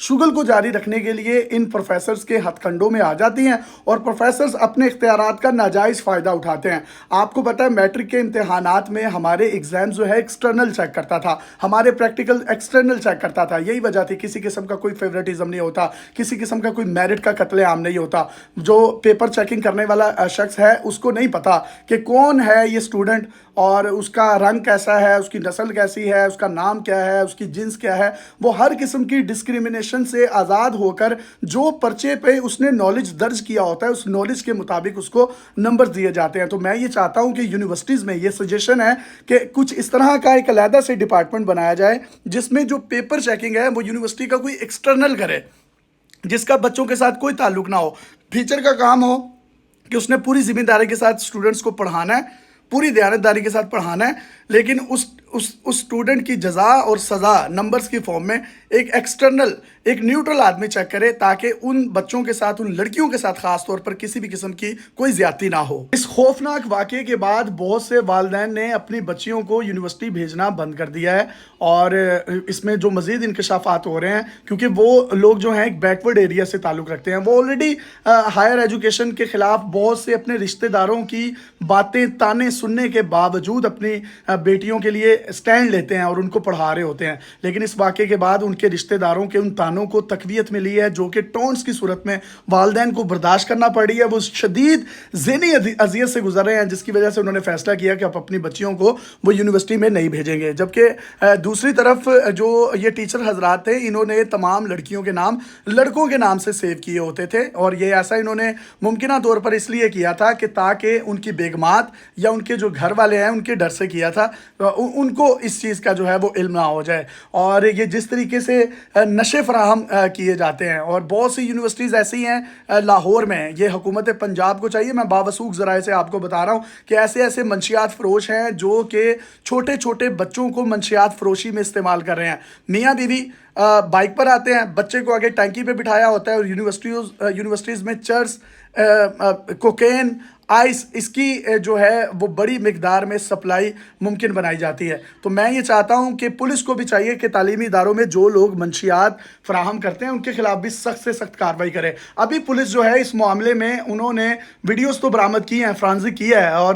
شغل کو جاری رکھنے کے لیے ان پروفیسرز کے ہتھ کنڈوں میں آ جاتی ہیں اور پروفیسرز اپنے اختیارات کا ناجائز فائدہ اٹھاتے ہیں۔ آپ کو پتہ ہے میٹرک کے امتحانات میں ہمارے ایگزام جو ہے ایکسٹرنل چیک کرتا تھا، ہمارے پریکٹیکل ایکسٹرنل چیک کرتا تھا۔ یہی وجہ تھی، کسی قسم کا کوئی فیورٹزم نہیں ہوتا، کسی قسم کا کوئی میرٹ کا قتل عام نہیں ہوتا۔ جو پیپر چیکنگ کرنے والا شخص ہے اس کو نہیں پتا کہ کون ہے یہ اسٹوڈنٹ اور اس کا رنگ کیسا ہے، اس کی نسل کیسی ہے، اس کا نام کیا ہے، اس کی جنس کیا ہے۔ وہ ہر قسم کی ڈسکریمنیشن سے آزاد ہو کر جو پرچے پہ اس نے نالج درج کیا ہوتا ہے اس نالج کے مطابق اس کو نمبر دیے جاتے ہیں۔ تو میں یہ چاہتا ہوں کہ یونیورسٹیز میں یہ سجیشن ہے کہ کچھ اس طرح کا ایک علیحدہ سے ڈپارٹمنٹ بنایا جائے جس میں جو پیپر چیکنگ ہے وہ یونیورسٹی کا کوئی ایکسٹرنل کرے، جس کا بچوں کے ساتھ کوئی تعلق نہ ہو۔ ٹیچر کا کام ہو کہ اس نے پوری ذمہ داری کے ساتھ اسٹوڈنٹس کو پڑھانا ہے، پوری دیانتداری کے ساتھ پڑھانا ہے، لیکن اس اسٹوڈنٹ کی جزا اور سزا نمبرز کی فارم میں ایک ایکسٹرنل، ایک نیوٹرل آدمی چیک کرے تاکہ ان بچوں کے ساتھ، ان لڑکیوں کے ساتھ خاص طور پر کسی بھی قسم کی کوئی زیادتی نہ ہو۔ اس خوفناک واقعے کے بعد بہت سے والدین نے اپنی بچیوں کو یونیورسٹی بھیجنا بند کر دیا ہے اور اس میں جو مزید انکشافات ہو رہے ہیں، کیونکہ وہ لوگ جو ہیں ایک بیکورڈ ایریا سے تعلق رکھتے ہیں، وہ آلریڈی ہائر ایجوکیشن کے خلاف بہت سے اپنے رشتہ داروں کی باتیں تانے سننے کے باوجود اپنی بیٹیوں کے لیے سٹینڈ لیتے ہیں اور ان کو پڑھا رہے ہوتے ہیں، لیکن اس واقعے کے بعد ان کے رشتہ داروں کے ان تانوں کو تقویت ملی ہے جو کہ ٹونٹس کی صورت میں والدین کو برداشت کرنا پڑ رہی ہے۔ وہ شدید ذہنی اذیت سے گزر رہے ہیں جس کی وجہ سے انہوں نے فیصلہ کیا کہ اب اپنی بچیوں کو وہ یونیورسٹی میں نہیں بھیجیں گے۔ جبکہ دوسری طرف جو یہ ٹیچر حضرات تھے انہوں نے تمام لڑکیوں کے نام لڑکوں کے نام سے سیو کیے ہوتے تھے، اور یہ ایسا انہوں نے ممکنہ طور پر اس لیے کیا تھا کہ تاکہ ان کی بیگمات یا ان کے جو گھر والے ہیں ان کے ڈر سے کیا تھا، ان کو اس چیز کا جو ہے وہ علم نہ ہو جائے۔ اور یہ جس طریقے سے نشے فراہم کیے جاتے ہیں، اور بہت سی یونیورسٹیز ایسی ہیں لاہور میں، یہ حکومت پنجاب کو چاہیے، میں باوثوق ذرائع سے آپ کو بتا رہا ہوں کہ ایسے ایسے منشیات فروش ہیں جو کہ چھوٹے چھوٹے بچوں کو منشیات فروشی میں استعمال کر رہے ہیں۔ میاں بیوی بائک پر آتے ہیں، بچے کو آگے ٹینکی پہ بٹھایا ہوتا ہے، اور یونیورسٹیز میں چرس، کوکین، آئس، اس کی جو ہے وہ بڑی مقدار میں سپلائی ممکن بنائی جاتی ہے۔ تو میں یہ چاہتا ہوں کہ پولیس کو بھی چاہیے کہ تعلیمی اداروں میں جو لوگ منشیات فراہم کرتے ہیں ان کے خلاف بھی سخت سے سخت کارروائی کرے۔ ابھی پولیس جو ہے اس معاملے میں انہوں نے ویڈیوز تو برآمد کی ہیں، فرانزک کی ہے، اور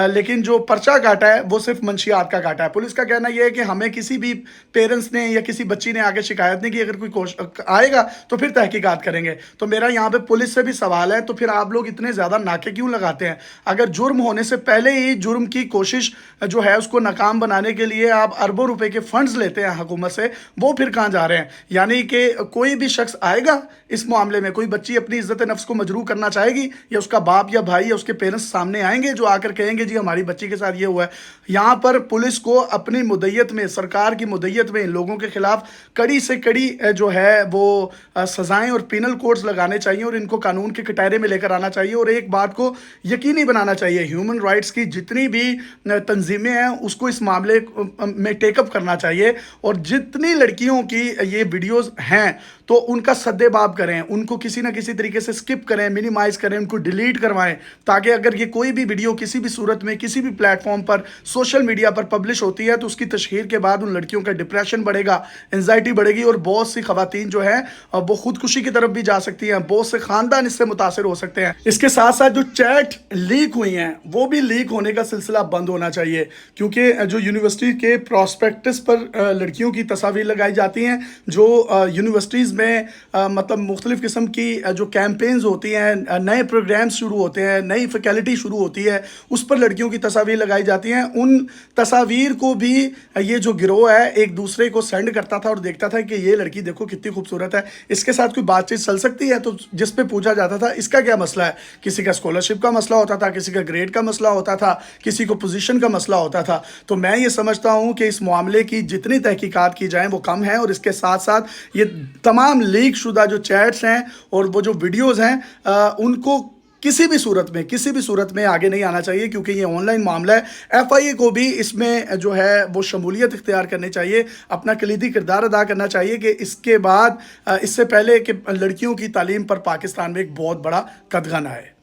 لیکن جو پرچہ کاٹا ہے وہ صرف منشیات کا کاٹا ہے۔ پولیس کا کہنا یہ ہے کہ ہمیں کسی بھی پیرنٹس نے یا کسی بچی نے آگے شکایت نہیں کی، اگر کوئی آئے گا تو پھر تحقیقات کریں گے۔ تو میرا یہاں پہ پولیس سے بھی سوال ہے، تو پھر آپ لوگ اتنے زیادہ ناکے کیوں لگاتے ہیں؟ اگر جرم ہونے سے پہلے ہی جرم کی کوشش جو ہے اس کو ناکام بنانے کے لیے آپ اربوں روپے کے فنڈز لیتے ہیں حکومت سے، وہ پھر کہاں جا رہے ہیں؟ یعنی کہ کوئی بھی شخص آئے گا اس معاملے میں، کوئی بچی اپنی عزت نفس کو مجروح کرنا چاہے گی، یا اس کا باپ یا بھائی یا اس کے پیرنٹس سامنے آئیں گے جو آ کر کہیں گے جی ہماری بچی کے ساتھ یہ ہوا ہے؟ یہاں پر پولیس کو اپنی مدیت میں، سرکار کی مدیت میں ان لوگوں کے خلاف کڑی سے کڑی جو ہے وہ سزائیں اور پینل کوڈز لگانے چاہیے، اور ان کو قانون کے کٹہرے میں لے کر آنا چاہیے۔ اور ایک بات کو یقینی بنانا چاہیے، ہیومن رائٹس کی جتنی بھی تنظیمیں ہیں اس کو اس معاملے میں ٹیک اپ کرنا چاہیے، اور جتنی لڑکیوں کی یہ ویڈیوز ہیں تو ان کا سد باب کریں، ان کو کسی نہ کسی طریقے سے سکپ کریں، منیمائز کریں، ان کو ڈیلیٹ کروائیں، تاکہ اگر یہ کوئی بھی ویڈیو کسی بھی صورت میں کسی بھی پلیٹ فارم پر سوشل میڈیا پر پبلش ہوتی ہے تو اس کی تشہیر کے بعد ان لڑکیوں کا ڈپریشن بڑھے گا، انزائٹی بڑھے گی، اور بہت سی خواتین جو ہیں وہ خودکشی کی طرف بھی جا سکتی ہیں، بہت سے خاندان اس سے متاثر ہو سکتے ہیں۔ اس کے ساتھ ساتھ جو چیٹ لیک ہوئی ہیں وہ بھی لیک ہونے کا سلسلہ بند ہونا چاہیے، کیونکہ جو یونیورسٹی کے پراسپیکٹس پر لڑکیوں کی تصاویر لگائی جاتی ہیں، جو یونیورسٹیز میں مطلب مختلف قسم کی جو کیمپینز ہوتی ہیں، نئے پروگرامز شروع ہوتے ہیں، نئی فیکلٹی شروع ہوتی ہے، اس پر لڑکیوں کی تصاویر لگائی جاتی ہیں۔ ان تصاویر کو بھی یہ جو گروہ ہے ایک دوسرے کو سینڈ کرتا تھا اور دیکھتا تھا کہ یہ لڑکی دیکھو کتنی خوبصورت ہے، اس کے ساتھ کوئی بات چیت چل سکتی ہے، تو جس پہ پوچھا جاتا تھا اس کا کیا مسئلہ ہے، کسی کا اسکالرشپ کا مسئلہ ہوتا تھا، کسی کا گریڈ کا مسئلہ ہوتا تھا، کسی کو پوزیشن کا مسئلہ ہوتا تھا۔ تو میں یہ سمجھتا ہوں کہ اس معاملے کی جتنی تحقیقات کی جائیں وہ کم ہیں، اور اس کے ساتھ ساتھ یہ تمام لیک شدہ جو چیٹس ہیں اور وہ جو ویڈیوز ہیں ان کو کسی بھی صورت میں آگے نہیں آنا چاہیے، کیونکہ یہ آن لائن معاملہ ہے۔ ایف آئی اے کو بھی اس میں جو ہے وہ شمولیت اختیار کرنی چاہیے، اپنا کلیدی کردار ادا کرنا چاہیے کہ اس کے بعد اس سے پہلے کہ لڑکیوں کی تعلیم پر پاکستان میں ایک بہت بڑا قدغن آئے۔